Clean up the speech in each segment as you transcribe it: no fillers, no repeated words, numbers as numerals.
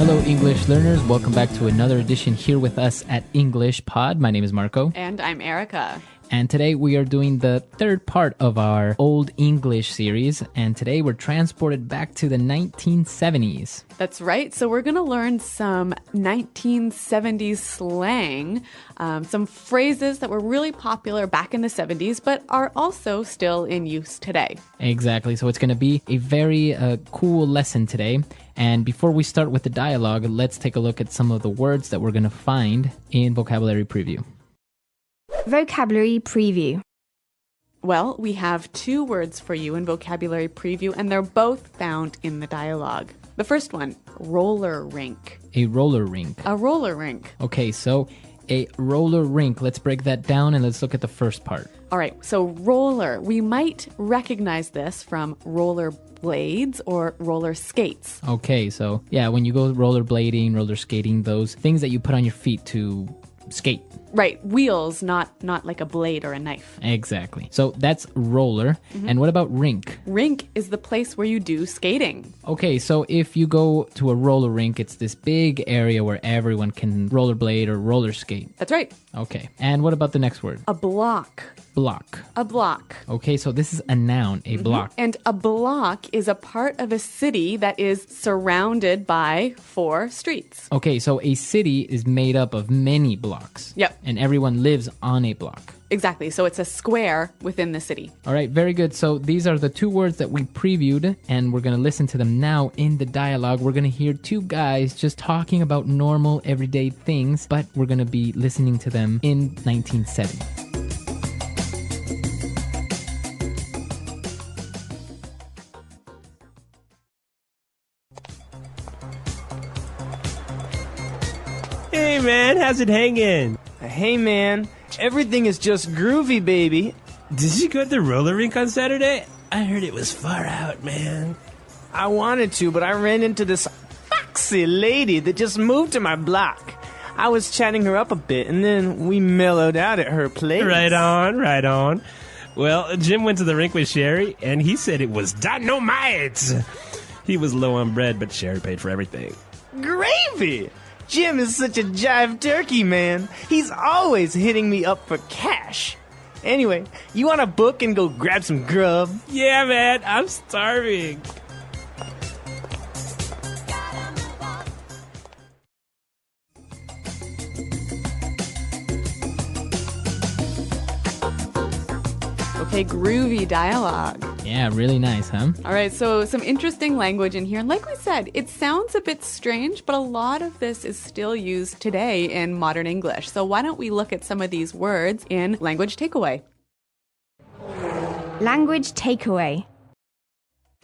Hello, English learners. Welcome back to another edition here with us at English Pod. My name is Marco. And I'm Erica. And today we are doing the third part of our Old English series. And today we're transported back to the 1970s. That's right. So we're going to learn some 1970s slang, some phrases that were really popular back in the 70s, but are also still in use today. Exactly. So it's going to be a very cool lesson today. And before we start with the dialogue, let's take a look at some of the words that we're going to find in Vocabulary Preview. Vocabulary Preview. Well, we have two words for you in Vocabulary Preview, and they're both found in the dialogue. The first one, roller rink. A roller rink. A roller rink. Okay, so a roller rink. Let's break that down and let's look at the first part. All right, so roller. We might recognize this from roller blades or roller skates. Okay, so yeah, when you go rollerblading, roller skating, those things that you put on your feet to skate. Right, wheels, not like a blade or a knife. Exactly. So that's roller. And what about rink? Rink is the place where you do skating. Okay, so if you go to a roller rink, it's this big area where everyone can rollerblade or roller skate. That's right. Okay. And what about the next word? A block. Block. A block. Okay, so this is a noun, a block. And a block is a part of a city that is surrounded by 4 streets. Okay, so a city is made up of many blocks. Yep. And everyone lives on a block. Exactly. So it's a square within the city. All right, very good. So these are the two words that we previewed, and we're going to listen to them now in the dialogue. We're going to hear two guys just talking about normal, everyday things, but we're going to be listening to them in 1970. Hey man, how's it hanging? Hey man, everything is just groovy, baby. Did you go to the roller rink on Saturday? I heard it was far out, man. I wanted to, but I ran into this foxy lady that just moved to my block. I was chatting her up a bit, and then we mellowed out at her place. Right on, right on. Well, Jim went to the rink with Sherry, and he said it was dynamite. He was low on bread, but Sherry paid for everything. Gravy! Jim is such a jive turkey, man. He's always hitting me up for cash. Anyway, you want to book and go grab some grub? Yeah, man, I'm starving. Okay, groovy dialogue. Yeah, really nice, huh? All right, so some interesting language in here. And like we said, it sounds a bit strange, but a lot of this is still used today in modern English. So why don't we look at some of these words in Language Takeaway? Language Takeaway.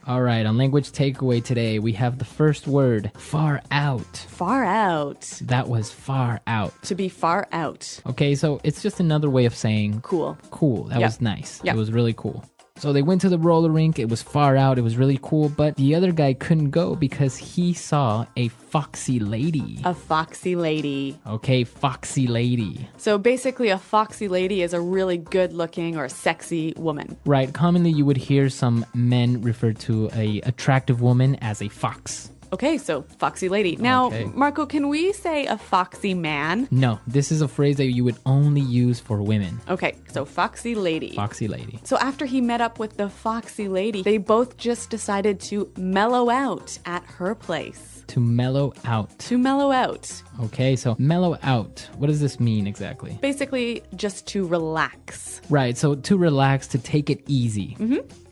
All right, on Language Takeaway today, we have the first word, far out. Far out. That was far out. To be far out. Okay, so it's just another way of saying Cool. cool. That Yep. was nice. Yep. It was really cool. So they went to the roller rink. It was far out. It was really cool. But the other guy couldn't go because he saw a foxy lady. A foxy lady. Okay, foxy lady. So basically, a foxy lady is a really good-looking or sexy woman. Right. Commonly, you would hear some men refer to a attractive woman as a fox. Okay, so foxy lady. Now, Okay. Marco, can we say a foxy man? No, this is a phrase that you would only use for women. Okay, so foxy lady. Foxy lady. So after he met up with the foxy lady, they both just decided to mellow out at her place. To mellow out. To mellow out. Okay, so mellow out. What does this mean exactly? Basically, just to relax. Right, so to relax, to take it easy.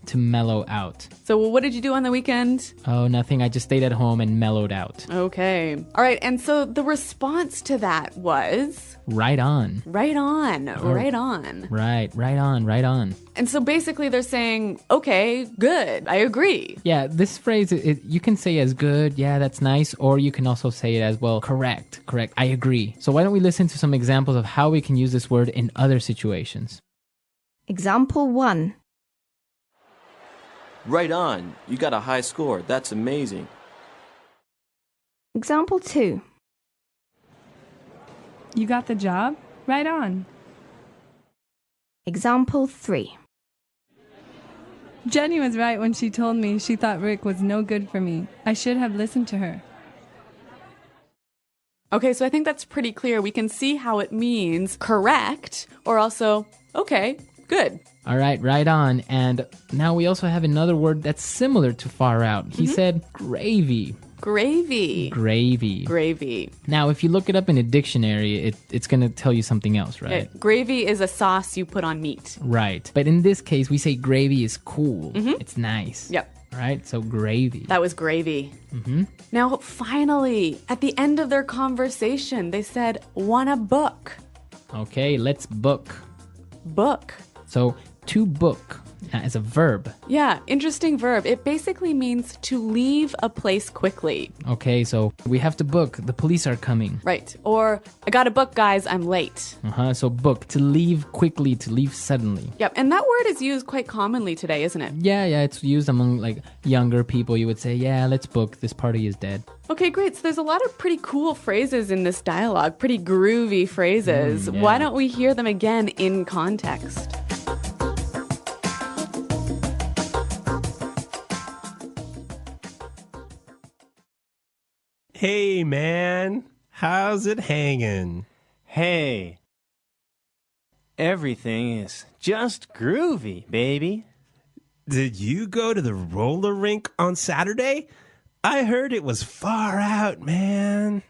To mellow out. So what did you do on the weekend? Oh, nothing. I just stayed at home and mellowed out. Okay. All right, and so the response to that was... Right on. Right on. Right on. Right on, right on. And so basically they're saying, okay, good, I agree. Yeah, this phrase, you can say as good, yeah, that's nice, or you can also say it as, well, correct, I agree. So why don't we listen to some examples of how we can use this word in other situations? Example 1. Right on. You got a high score. That's amazing. Example 2. You got the job? Right on. Example 3. Jenny was right when she told me she thought Rick was no good for me. I should have listened to her. Okay, so I think that's pretty clear. We can see how it means correct or also, okay, good. All right, right on. And now we also have another word that's similar to far out. He said gravy. Gravy. Gravy. Gravy. Now, if you look it up in a dictionary, it's going to tell you something else, right? Gravy is a sauce you put on meat. Right. But in this case, we say gravy is cool. It's nice. Yep. All right, so gravy. That was gravy. Now, finally, at the end of their conversation, they said, wanna book. Okay, let's book. Book. So, to book as a verb. Yeah, interesting verb. It basically means to leave a place quickly. Okay, so we have to book. The police are coming. Right. Or, I gotta book, guys, I'm late. So book, to leave quickly, to leave suddenly. Yep, and that word is used quite commonly today, isn't it? Yeah, it's used among like younger people. You would say, yeah, let's book. This party is dead. Okay, great. So there's a lot of pretty cool phrases in this dialogue, pretty groovy phrases. Yeah. Why don't we hear them again in context? Hey, man. How's it hanging? Hey. Everything is just groovy, baby. Did you go to the roller rink on Saturday? I heard it was far out, man.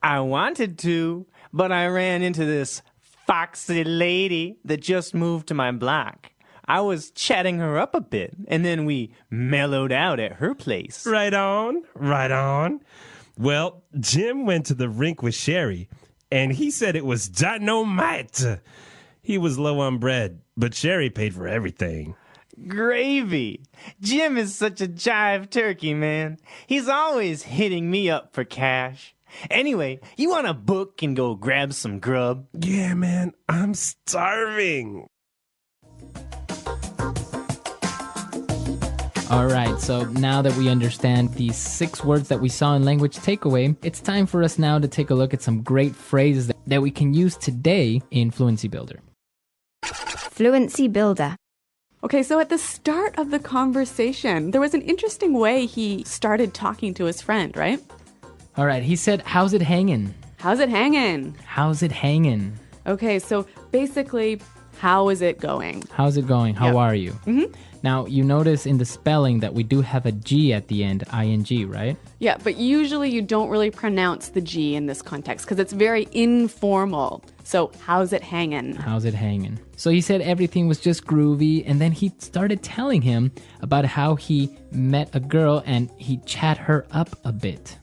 I wanted to, but I ran into this foxy lady that just moved to my block. I was chatting her up a bit, and then we mellowed out at her place. Right on, right on. Well, Jim went to the rink with Sherry, and he said it was dynamite. He was low on bread, but Sherry paid for everything. Gravy. Jim is such a jive turkey, man. He's always hitting me up for cash. Anyway, you want to book and go grab some grub? Yeah, man, I'm starving. All right, so now that we understand these 6 words that we saw in Language Takeaway, it's time for us now to take a look at some great phrases that we can use today in Fluency Builder. Fluency Builder. Okay, so at the start of the conversation, there was an interesting way he started talking to his friend, right? All right, he said, how's it hanging? How's it hanging? How's it hanging? Okay, so basically, how is it going? How's it going? How are you? Now, you notice in the spelling that we do have a G at the end, ing, right? Yeah, but usually you don't really pronounce the G in this context because it's very informal. So, how's it hanging? How's it hanging? So he said everything was just groovy, and then he started telling him about how he met a girl and he chat her up a bit.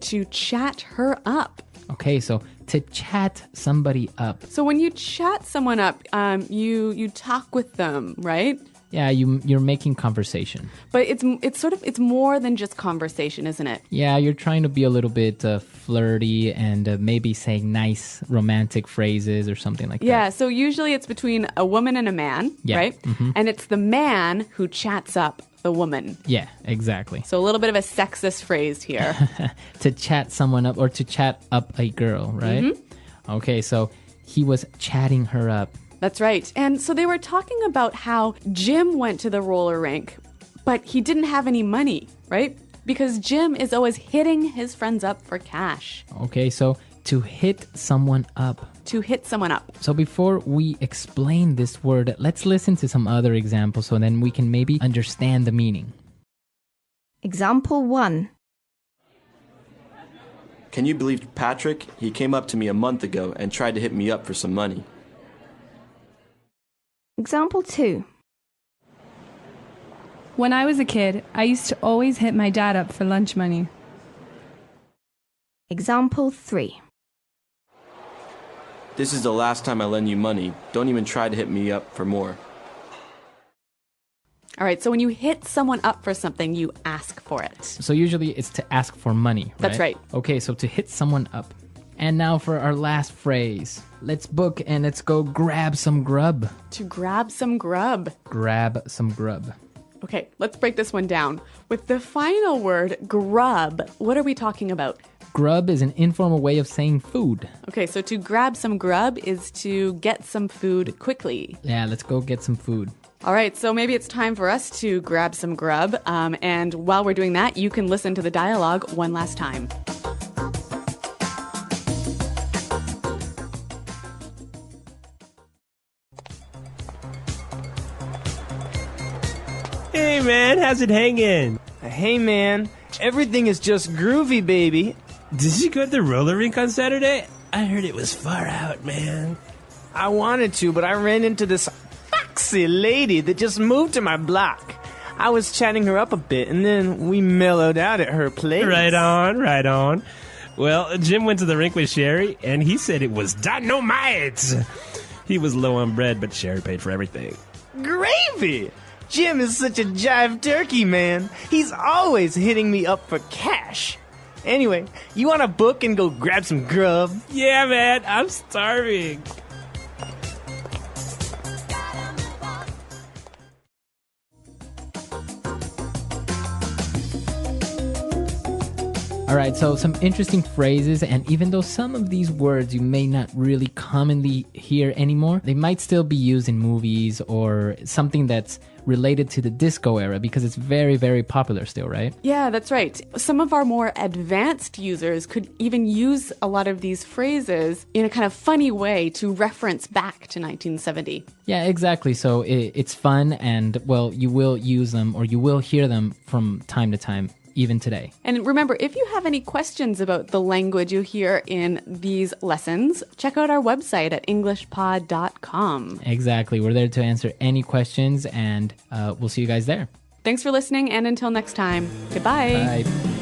To chat her up. Okay, so to chat somebody up. So when you chat someone up, you talk with them, right? Yeah, you're making conversation. But it's more than just conversation, isn't it? Yeah, you're trying to be a little bit flirty and maybe saying nice romantic phrases or something like that. Yeah, so usually it's between a woman and a man, right? And it's the man who chats up the woman. Yeah, exactly. So a little bit of a sexist phrase here. To chat someone up or to chat up a girl, right? Okay, so he was chatting her up. That's right. And so they were talking about how Jim went to the roller rink, but he didn't have any money, right? Because Jim is always hitting his friends up for cash. Okay, so to hit someone up. To hit someone up. So before we explain this word, let's listen to some other examples so then we can maybe understand the meaning. Example 1. Can you believe Patrick? He came up to me a month ago and tried to hit me up for some money. Example 2. When I was a kid, I used to always hit my dad up for lunch money. Example 3. This is the last time I lend you money. Don't even try to hit me up for more. All right, so when you hit someone up for something, you ask for it. So usually it's to ask for money, right? That's right. Okay, so to hit someone up. And now for our last phrase. Let's book and let's go grab some grub. To grab some grub. Grab some grub. Okay, let's break this one down. With the final word, grub, what are we talking about? Grub is an informal way of saying food. Okay, so to grab some grub is to get some food quickly. Yeah, let's go get some food. All right, so maybe it's time for us to grab some grub. And while we're doing that, you can listen to the dialogue one last time. man, how's it hanging? Hey, man, everything is just groovy, baby. Did you go to the roller rink on Saturday? I heard it was far out, man. I wanted to, but I ran into this foxy lady that just moved to my block. I was chatting her up a bit, and then we mellowed out at her place. Right on, right on. Well, Jim went to the rink with Sherry, and he said it was dynamite. He was low on bread, but Sherry paid for everything. Gravy! Jim is such a jive turkey, man. He's always hitting me up for cash. Anyway, you want to book and go grab some grub? Yeah, man, I'm starving. All right, so some interesting phrases, and even though some of these words you may not really commonly hear anymore, they might still be used in movies or something that's related to the disco era because it's very, very popular still, right? Yeah, that's right. Some of our more advanced users could even use a lot of these phrases in a kind of funny way to reference back to 1970. Yeah, exactly. So it's fun, and, well, you will use them or you will hear them from time to time, even today. And remember, if you have any questions about the language you hear in these lessons, check out our website at englishpod.com. Exactly. We're there to answer any questions, and we'll see you guys there. Thanks for listening, and until next time, goodbye. Bye.